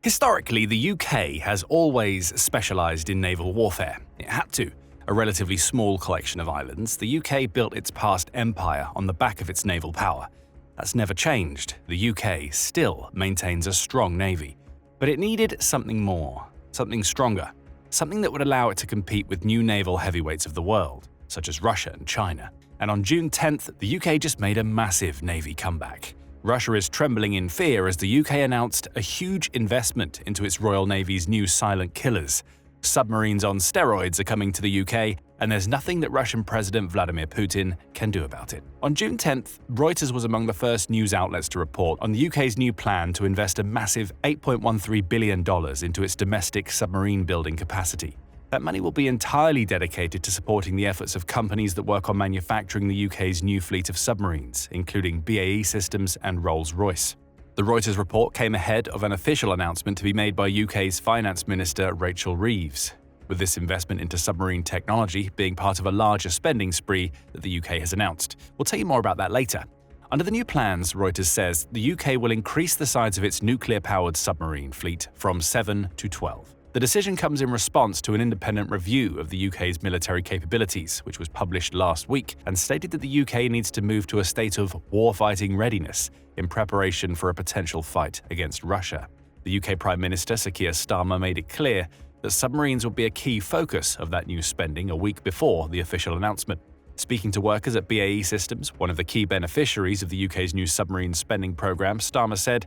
Historically, the UK has always specialised in naval warfare. It had to. A relatively small collection of islands, the UK built its past empire on the back of its naval power. That's never changed. The UK still maintains a strong navy. But it needed something more, something stronger, something that would allow it to compete with new naval heavyweights of the world, such as Russia and China. And on June 10th, the UK just made a massive navy comeback. Russia is trembling in fear as the UK announced a huge investment into its Royal Navy's new silent killers. Submarines on steroids are coming to the UK, and there's nothing that Russian President Vladimir Putin can do about it. On June 10th, Reuters was among the first news outlets to report on the UK's new plan to invest a massive $8.13 billion into its domestic submarine building capacity. That money will be entirely dedicated to supporting the efforts of companies that work on manufacturing the UK's new fleet of submarines, including BAE Systems and Rolls-Royce. The Reuters report came ahead of an official announcement to be made by UK's Finance Minister Rachel Reeves, with this investment into submarine technology being part of a larger spending spree that the UK has announced. We'll tell you more about that later. Under the new plans, Reuters says the UK will increase the size of its nuclear-powered submarine fleet from 7 to 12. The decision comes in response to an independent review of the UK's military capabilities, which was published last week and stated that the UK needs to move to a state of warfighting readiness in preparation for a potential fight against Russia. The UK Prime Minister Sir Keir Starmer made it clear that submarines would be a key focus of that new spending a week before the official announcement. Speaking to workers at BAE Systems, one of the key beneficiaries of the UK's new submarine spending programme, Starmer said,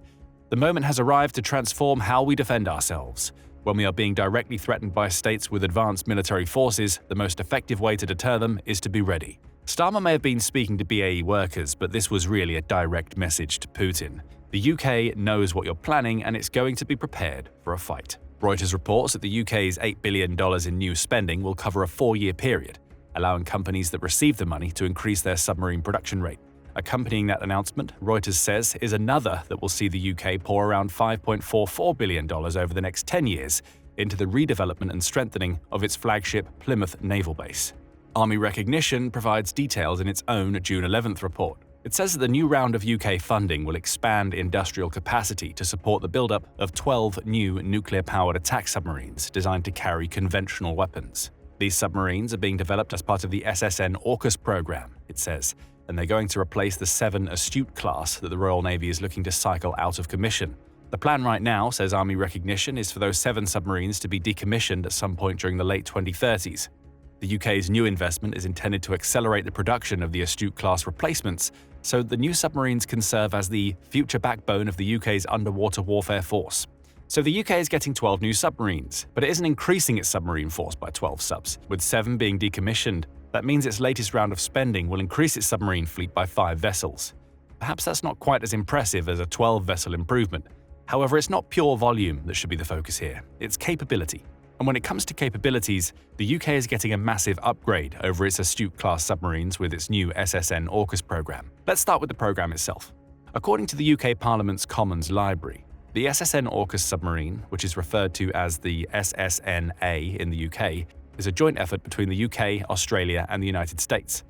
"The moment has arrived to transform how we defend ourselves. When we are being directly threatened by states with advanced military forces, the most effective way to deter them is to be ready." Starmer may have been speaking to BAE workers, but this was really a direct message to Putin. The UK knows what you're planning and it's going to be prepared for a fight. Reuters reports that the UK's $8 billion in new spending will cover a 4-year period, allowing companies that receive the money to increase their submarine production rate. Accompanying that announcement, Reuters says, is another that will see the UK pour around $5.44 billion over the next 10 years into the redevelopment and strengthening of its flagship Plymouth naval base. Army Recognition provides details in its own June 11th report. It says that the new round of UK funding will expand industrial capacity to support the build-up of 12 new nuclear-powered attack submarines designed to carry conventional weapons. These submarines are being developed as part of the SSN-AUKUS program, it says, and they're going to replace the 7 Astute class that the Royal Navy is looking to cycle out of commission. The plan right now, says Army Recognition, is for those 7 submarines to be decommissioned at some point during the late 2030s. The UK's new investment is intended to accelerate the production of the Astute-class replacements so the new submarines can serve as the future backbone of the UK's underwater warfare force. So the UK is getting 12 new submarines, but it isn't increasing its submarine force by 12 subs. With 7 being decommissioned, that means its latest round of spending will increase its submarine fleet by 5 vessels. Perhaps that's not quite as impressive as a 12-vessel improvement. However, it's not pure volume that should be the focus here, it's capability. And when it comes to capabilities, the UK is getting a massive upgrade over its Astute-class submarines with its new SSN-AUKUS program. Let's start with the program itself. According to the UK Parliament's Commons Library, the SSN-AUKUS submarine, which is referred to as the SSN-A in the UK, is a joint effort between the UK, Australia, and the United States.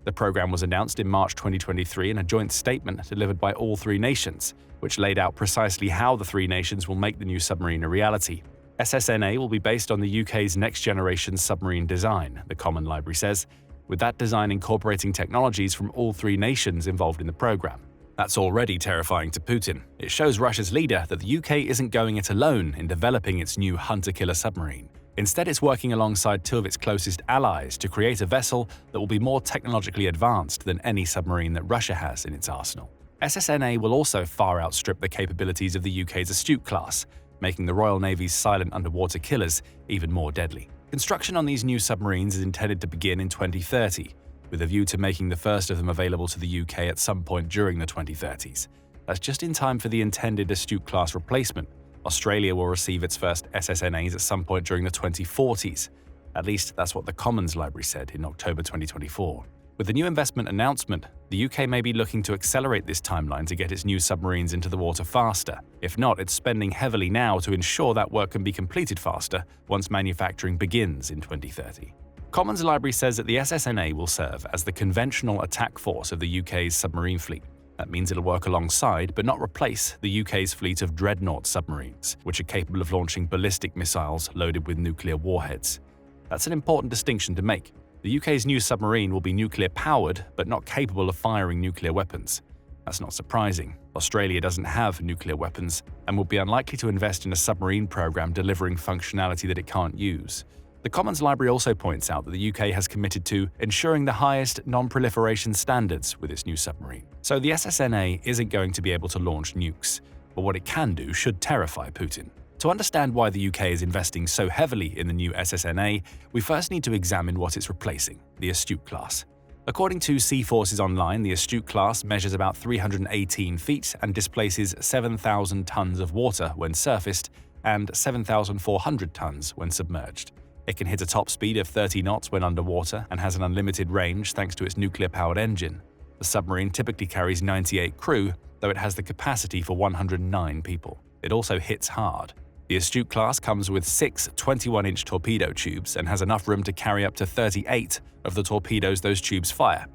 The program was announced in March 2023 in a joint statement delivered by all 3 nations, which laid out precisely how the 3 nations will make the new submarine a reality. SSN-A will be based on the UK's next-generation submarine design, the Common Library says, with that design incorporating technologies from all 3 nations involved in the program. That's already terrifying to Putin. It shows Russia's leader that the UK isn't going it alone in developing its new hunter-killer submarine. Instead, it's working alongside 2 of its closest allies to create a vessel that will be more technologically advanced than any submarine that Russia has in its arsenal. SSN-A will also far outstrip the capabilities of the UK's Astute class, making the Royal Navy's silent underwater killers even more deadly. Construction on these new submarines is intended to begin in 2030, with a view to making the first of them available to the UK at some point during the 2030s. That's just in time for the intended Astute-class replacement. Australia will receive its first SSN-As at some point during the 2040s. At least that's what the Commons Library said in October 2024. With the new investment announcement, the UK may be looking to accelerate this timeline to get its new submarines into the water faster. If not, it's spending heavily now to ensure that work can be completed faster once manufacturing begins in 2030. Commons Library says that the SSN-A will serve as the conventional attack force of the UK's submarine fleet. That means it'll work alongside, but not replace, the UK's fleet of dreadnought submarines, which are capable of launching ballistic missiles loaded with nuclear warheads. That's an important distinction to make. The UK's new submarine will be nuclear-powered, but not capable of firing nuclear weapons. That's not surprising. Australia doesn't have nuclear weapons and would be unlikely to invest in a submarine program delivering functionality that it can't use. The Commons Library also points out that the UK has committed to ensuring the highest non-proliferation standards with its new submarine. So the SSN-A isn't going to be able to launch nukes, but what it can do should terrify Putin. To understand why the UK is investing so heavily in the new SSN-A, we first need to examine what it's replacing, the Astute class. According to Sea Forces Online, the Astute class measures about 318 feet and displaces 7,000 tons of water when surfaced and 7,400 tons when submerged. It can hit a top speed of 30 knots when underwater and has an unlimited range thanks to its nuclear-powered engine. The submarine typically carries 98 crew, though it has the capacity for 109 people. It also hits hard. The Astute class comes with 6 21-inch torpedo tubes and has enough room to carry up to 38 of the torpedoes those tubes fire.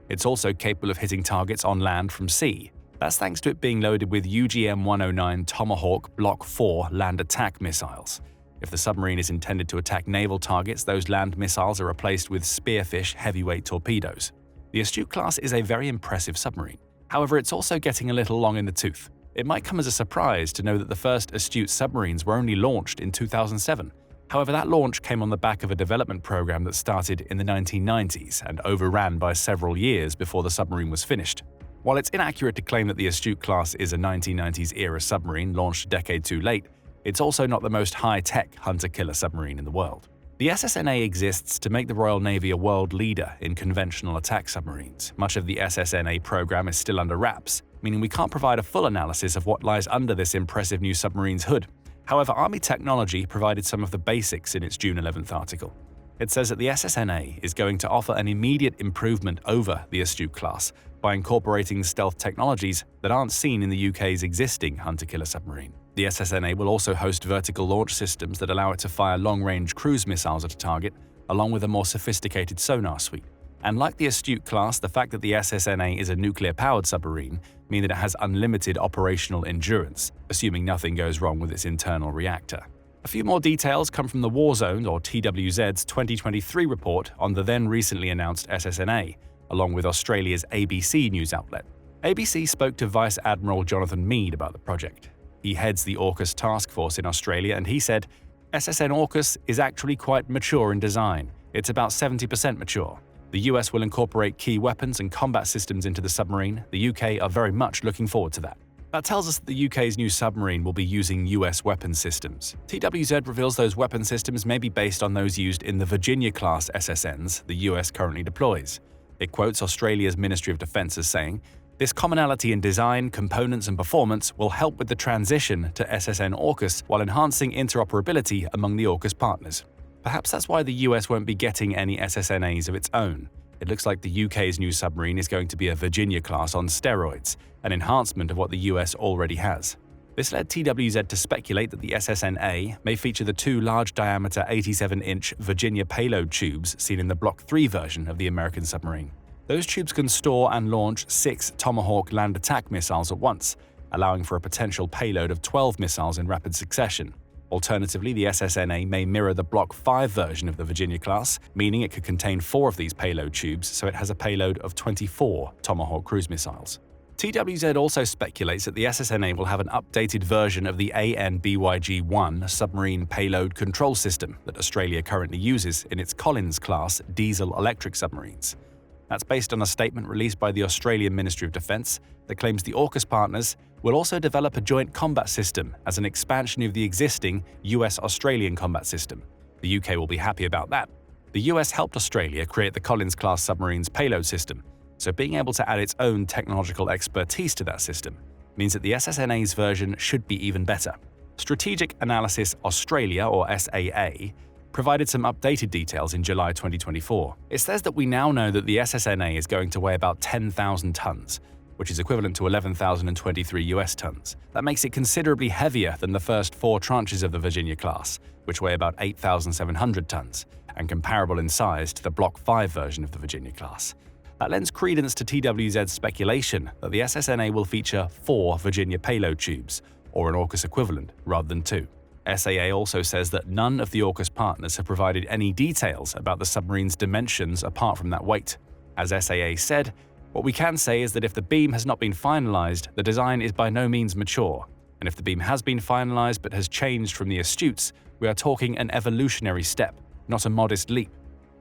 It's also capable of hitting targets on land from sea. That's thanks to it being loaded with UGM-109 Tomahawk Block 4 land attack missiles. If the submarine is intended to attack naval targets, those land missiles are replaced with Spearfish heavyweight torpedoes. The Astute class is a very impressive submarine. However, it's also getting a little long in the tooth. It might come as a surprise to know that the first Astute submarines were only launched in 2007. However, that launch came on the back of a development program that started in the 1990s and overran by several years before the submarine was finished. While it's inaccurate to claim that the Astute class is a 1990s-era submarine launched a decade too late, it's also not the most high-tech hunter-killer submarine in the world. The SSN-A exists to make the Royal Navy a world leader in conventional attack submarines. Much of the SSN-A program is still under wraps, meaning we can't provide a full analysis of what lies under this impressive new submarine's hood. However, Army Technology provided some of the basics in its June 11th article. It says that the SSN-A is going to offer an immediate improvement over the Astute class by incorporating stealth technologies that aren't seen in the UK's existing hunter-killer submarine. The SSN-A will also host vertical launch systems that allow it to fire long-range cruise missiles at a target, along with a more sophisticated sonar suite. And like the Astute class, the fact that the SSN-A is a nuclear-powered submarine means that it has unlimited operational endurance, assuming nothing goes wrong with its internal reactor. A few more details come from the Warzone, or TWZ's 2023 report on the then recently announced SSN-A, along with Australia's ABC news outlet. ABC spoke to Vice Admiral Jonathan Meade about the project. He heads the AUKUS task force in Australia, and he said, SSN-AUKUS is actually quite mature in design. It's about 70% mature. The US will incorporate key weapons and combat systems into the submarine. The UK are very much looking forward to that. That tells us that the UK's new submarine will be using US weapon systems. TWZ reveals those weapon systems may be based on those used in the Virginia-class SSNs the US currently deploys. It quotes Australia's Ministry of Defence as saying, "This commonality in design, components and performance will help with the transition to SSN-AUKUS while enhancing interoperability among the AUKUS partners." Perhaps that's why the US won't be getting any SSN-As of its own. It looks like the UK's new submarine is going to be a Virginia-class on steroids, an enhancement of what the US already has. This led TWZ to speculate that the SSN-A may feature the 2 large-diameter 87-inch Virginia payload tubes seen in the Block 3 version of the American submarine. Those tubes can store and launch 6 Tomahawk land attack missiles at once, allowing for a potential payload of 12 missiles in rapid succession. Alternatively, the SSN-A may mirror the Block 5 version of the Virginia class, meaning it could contain 4 of these payload tubes, so it has a payload of 24 Tomahawk cruise missiles. TWZ also speculates that the SSN-A will have an updated version of the ANBYG-1 submarine payload control system that Australia currently uses in its Collins-class diesel-electric submarines. That's based on a statement released by the Australian Ministry of Defence that claims the AUKUS partners will also develop a joint combat system as an expansion of the existing US-Australian combat system. The UK will be happy about that. The US helped Australia create the Collins-class submarine's payload system, so being able to add its own technological expertise to that system means that the SSN-A's version should be even better. Strategic Analysis Australia, or SAA, provided some updated details in July 2024. It says that we now know that the SSN-A is going to weigh about 10,000 tons, which is equivalent to 11,023 US tons. That makes it considerably heavier than the first 4 tranches of the Virginia class, which weigh about 8,700 tons, and comparable in size to the Block 5 version of the Virginia class. That lends credence to TWZ's speculation that the SSN-A will feature 4 Virginia payload tubes, or an AUKUS equivalent, rather than 2. SAA also says that none of the AUKUS partners have provided any details about the submarine's dimensions apart from that weight. As SAA said, "What we can say is that if the beam has not been finalized, the design is by no means mature. And if the beam has been finalized but has changed from the Astutes, we are talking an evolutionary step, not a modest leap."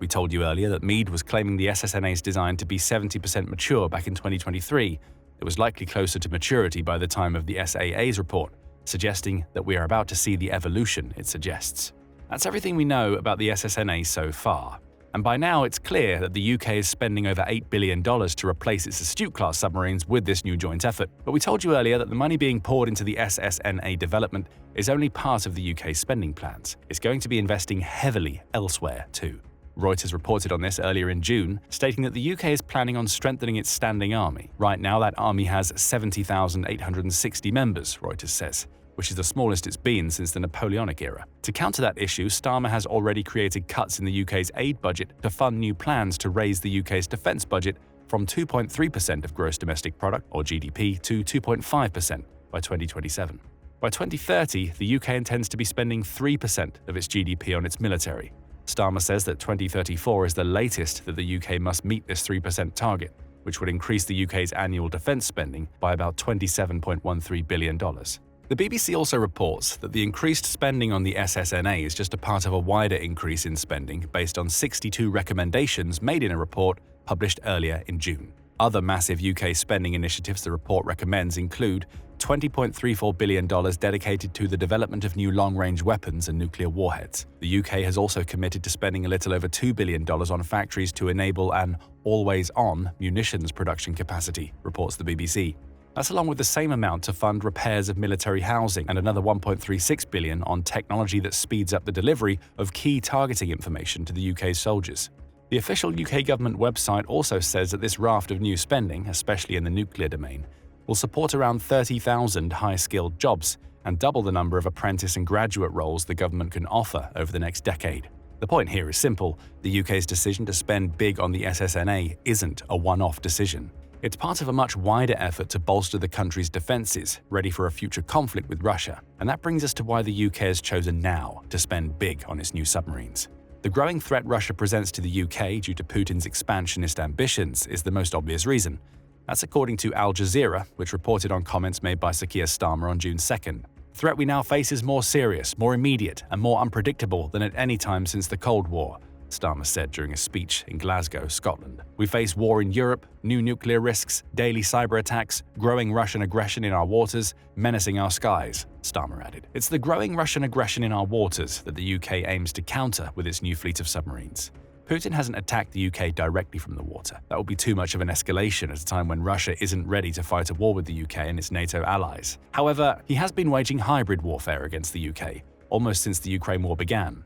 We told you earlier that Meade was claiming the SSN-A's design to be 70% mature back in 2023. It was likely closer to maturity by the time of the SAA's report, suggesting that we are about to see the evolution it suggests. That's everything we know about the SSN-A so far. And by now it's clear that the UK is spending over $8 billion to replace its Astute-class submarines with this new joint effort. But we told you earlier that the money being poured into the SSN-A development is only part of the UK's spending plans. It's going to be investing heavily elsewhere too. Reuters reported on this earlier in June, stating that the UK is planning on strengthening its standing army. Right now, that army has 70,860 members, Reuters says, which is the smallest it's been since the Napoleonic era. To counter that issue, Starmer has already created cuts in the UK's aid budget to fund new plans to raise the UK's defence budget from 2.3% of gross domestic product, or GDP, to 2.5% by 2027. By 2030, the UK intends to be spending 3% of its GDP on its military. Starmer says that 2034 is the latest that the UK must meet this 3% target, which would increase the UK's annual defence spending by about $27.13 billion. The BBC also reports that the increased spending on the SSN-A is just a part of a wider increase in spending based on 62 recommendations made in a report published earlier in June. Other massive UK spending initiatives the report recommends include $20.34 billion dedicated to the development of new long-range weapons and nuclear warheads. The UK has also committed to spending a little over $2 billion on factories to enable an always-on munitions production capacity, reports the BBC. That's along with the same amount to fund repairs of military housing and another $1.36 billion on technology that speeds up the delivery of key targeting information to the UK's soldiers. The official UK government website also says that this raft of new spending, especially in the nuclear domain, will support around 30,000 high-skilled jobs and double the number of apprentice and graduate roles the government can offer over the next decade. The point here is simple: the UK's decision to spend big on the SSN-A isn't a one-off decision. It's part of a much wider effort to bolster the country's defences, ready for a future conflict with Russia. And that brings us to why the UK has chosen now to spend big on its new submarines. The growing threat Russia presents to the UK due to Putin's expansionist ambitions is the most obvious reason. That's according to Al Jazeera, which reported on comments made by Sir Keir Starmer on June 2nd. The threat we now face is more serious, more immediate, and more unpredictable than at any time since the Cold War, Starmer said during a speech in Glasgow, Scotland. We face war in Europe, new nuclear risks, daily cyber attacks, growing Russian aggression in our waters, menacing our skies, Starmer added. It's the growing Russian aggression in our waters that the UK aims to counter with its new fleet of submarines. Putin hasn't attacked the UK directly from the water. That would be too much of an escalation at a time when Russia isn't ready to fight a war with the UK and its NATO allies. However, he has been waging hybrid warfare against the UK, almost since the Ukraine war began.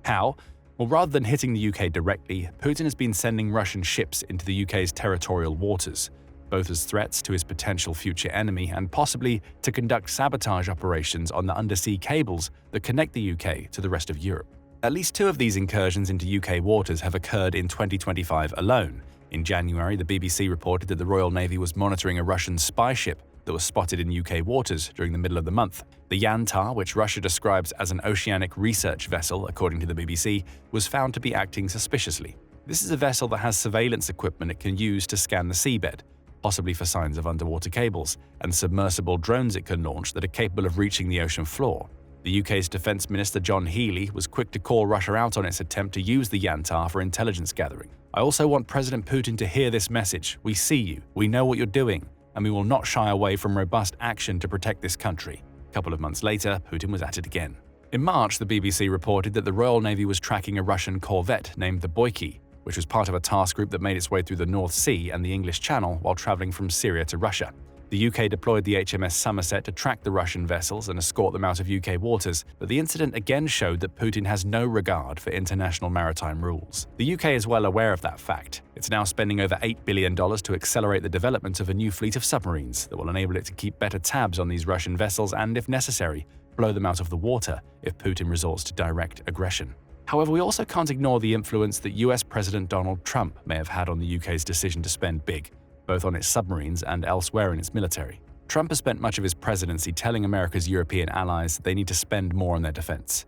How? Well, rather than hitting the UK directly, Putin has been sending Russian ships into the UK's territorial waters, both as threats to his potential future enemy and possibly to conduct sabotage operations on the undersea cables that connect the UK to the rest of Europe. At least 2 of these incursions into UK waters have occurred in 2025 alone. In January, the BBC reported that the Royal Navy was monitoring a Russian spy ship that was spotted in UK waters during the middle of the month. The Yantar, which Russia describes as an oceanic research vessel, according to the BBC, was found to be acting suspiciously. This is a vessel that has surveillance equipment it can use to scan the seabed, possibly for signs of underwater cables, and submersible drones it can launch that are capable of reaching the ocean floor. The UK's Defence Minister John Healey was quick to call Russia out on its attempt to use the Yantar for intelligence gathering. I also want President Putin to hear this message. We see you, we know what you're doing, and we will not shy away from robust action to protect this country. A couple of months later, Putin was at it again. In March, the BBC reported that the Royal Navy was tracking a Russian corvette named the Boyki, which was part of a task group that made its way through the North Sea and the English Channel while travelling from Syria to Russia. The UK deployed the HMS Somerset to track the Russian vessels and escort them out of UK waters, but the incident again showed that Putin has no regard for international maritime rules. The UK is well aware of that fact. It's now spending over $8 billion to accelerate the development of a new fleet of submarines that will enable it to keep better tabs on these Russian vessels and, if necessary, blow them out of the water if Putin resorts to direct aggression. However, we also can't ignore the influence that US President Donald Trump may have had on the UK's decision to spend big, both on its submarines and elsewhere in its military. Trump has spent much of his presidency telling America's European allies that they need to spend more on their defense.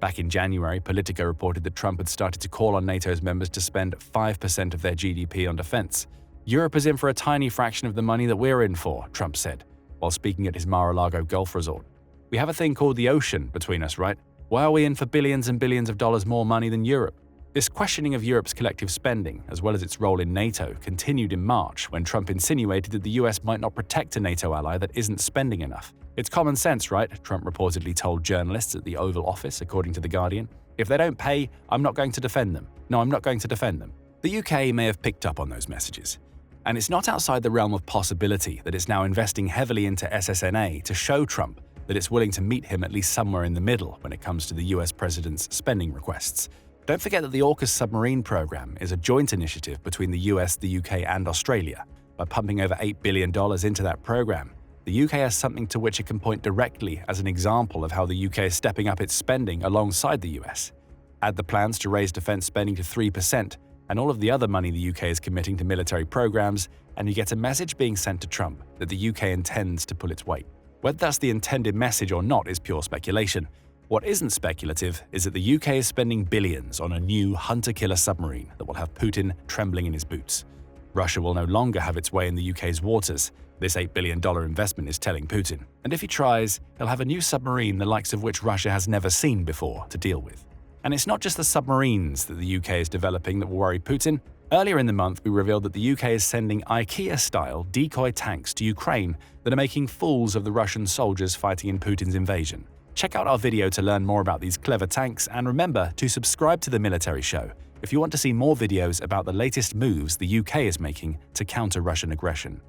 Back in January, Politico reported that Trump had started to call on NATO's members to spend 5% of their GDP on defense. "Europe is in for a tiny fraction of the money that we're in for," Trump said, while speaking at his Mar-a-Lago golf resort. "We have a thing called the ocean between us, right? Why are we in for billions and billions of dollars more money than Europe?" This questioning of Europe's collective spending, as well as its role in NATO, continued in March when Trump insinuated that the US might not protect a NATO ally that isn't spending enough. "It's common sense, right?" Trump reportedly told journalists at the Oval Office, according to The Guardian. "If they don't pay, I'm not going to defend them. No, I'm not going to defend them." The UK may have picked up on those messages. And it's not outside the realm of possibility that it's now investing heavily into SSN-A to show Trump that it's willing to meet him at least somewhere in the middle when it comes to the US president's spending requests. Don't forget that the AUKUS submarine program is a joint initiative between the US, the UK, and Australia. By pumping over $8 billion into that program, the UK has something to which it can point directly as an example of how the UK is stepping up its spending alongside the US. Add the plans to raise defense spending to 3%, and all of the other money the UK is committing to military programs, and you get a message being sent to Trump that the UK intends to pull its weight. Whether that's the intended message or not is pure speculation. What isn't speculative is that the UK is spending billions on a new hunter-killer submarine that will have Putin trembling in his boots. Russia will no longer have its way in the UK's waters. This $8 billion investment is telling Putin. And if he tries, he'll have a new submarine the likes of which Russia has never seen before to deal with. And it's not just the submarines that the UK is developing that will worry Putin. Earlier in the month, we revealed that the UK is sending IKEA-style decoy tanks to Ukraine that are making fools of the Russian soldiers fighting in Putin's invasion. Check out our video to learn more about these clever tanks, and remember to subscribe to The Military Show if you want to see more videos about the latest moves the UK is making to counter Russian aggression.